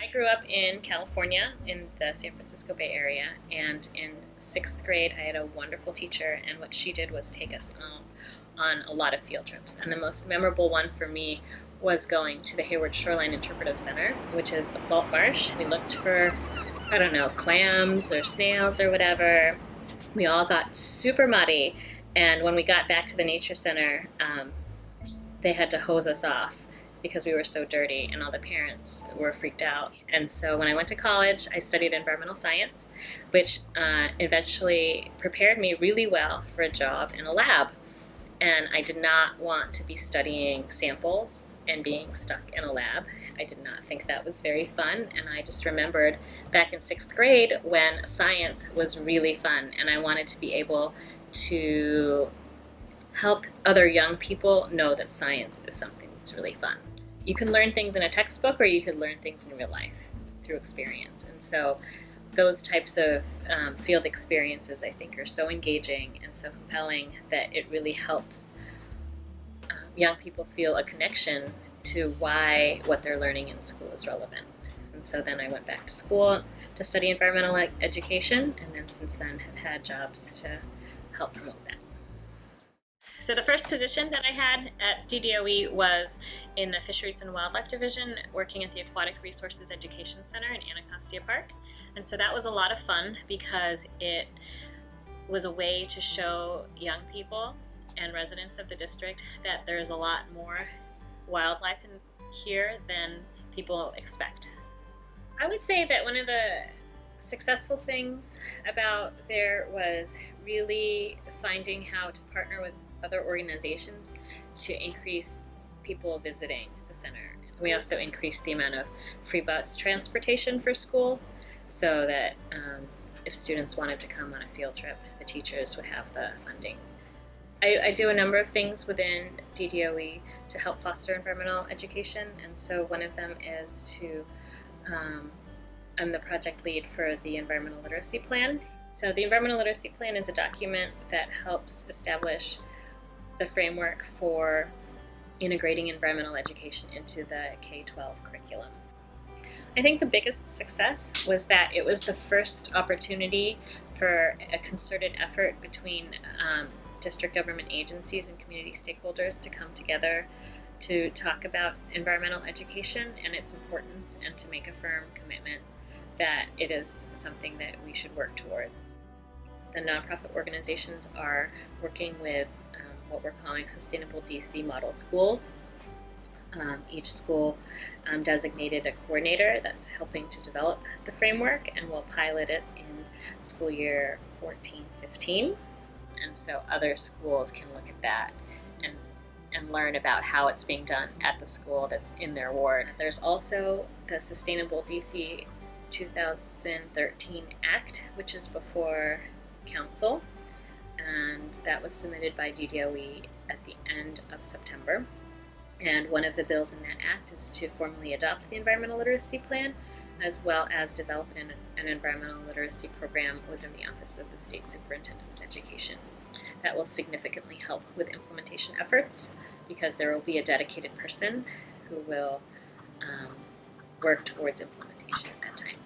I grew up in California in the San Francisco Bay Area, and in sixth grade, I had a wonderful teacher, and what she did was take us on a lot of field trips. And the most memorable one for me was going to the Hayward Shoreline Interpretive Center, which is a salt marsh. We looked for, I don't know, clams or snails or whatever. We all got super muddy, and when we got back to the nature center, they had to hose us off because we were so dirty, and all the parents were freaked out. And so when I went to college, I studied environmental science, which eventually prepared me really well for a job in a lab. And I did not want to be studying samples and being stuck in a lab. I did not think that was very fun, and I just remembered back in sixth grade when science was really fun, and I wanted to be able to help other young people know that science is something that's really fun. You can learn things in a textbook, or you could learn things in real life through experience. And so those types of field experiences, I think, are so engaging and so compelling that it really helps young people feel a connection to why what they're learning in school is relevant. And so then I went back to school to study environmental education, and then since then have had jobs to help promote that. So the first position that I had at DDOE was in the Fisheries and Wildlife Division, working at the Aquatic Resources Education Center in Anacostia Park. And so that was a lot of fun because it was a way to show young people and residents of the district that there's a lot more wildlife in here than people expect. I would say that one of the successful things about there was really finding how to partner with other organizations to increase people visiting the center. We also increased the amount of free bus transportation for schools so that if students wanted to come on a field trip, the teachers would have the funding. I do a number of things within DDOE to help foster environmental education, and so one of them is I'm the project lead for the Environmental Literacy Plan. So the Environmental Literacy Plan is a document that helps establish the framework for integrating environmental education into the K-12 curriculum. I think the biggest success was that it was the first opportunity for a concerted effort between district government agencies and community stakeholders to come together to talk about environmental education and its importance, and to make a firm commitment that it is something that we should work towards. The nonprofit organizations are working with what we're calling sustainable DC model schools. Each school designated a coordinator that's helping to develop the framework, and we'll pilot it in school year 14-15. And so other schools can look at that and learn about how it's being done at the school that's in their ward. There's also the Sustainable DC 2013 Act, which is before Council, and that was submitted by DDOE at the end of September. And one of the bills in that act is to formally adopt the Environmental Literacy Plan, as well as develop an environmental literacy program within the Office of the State Superintendent of Education. That will significantly help with implementation efforts because there will be a dedicated person who will work towards implementation at that time.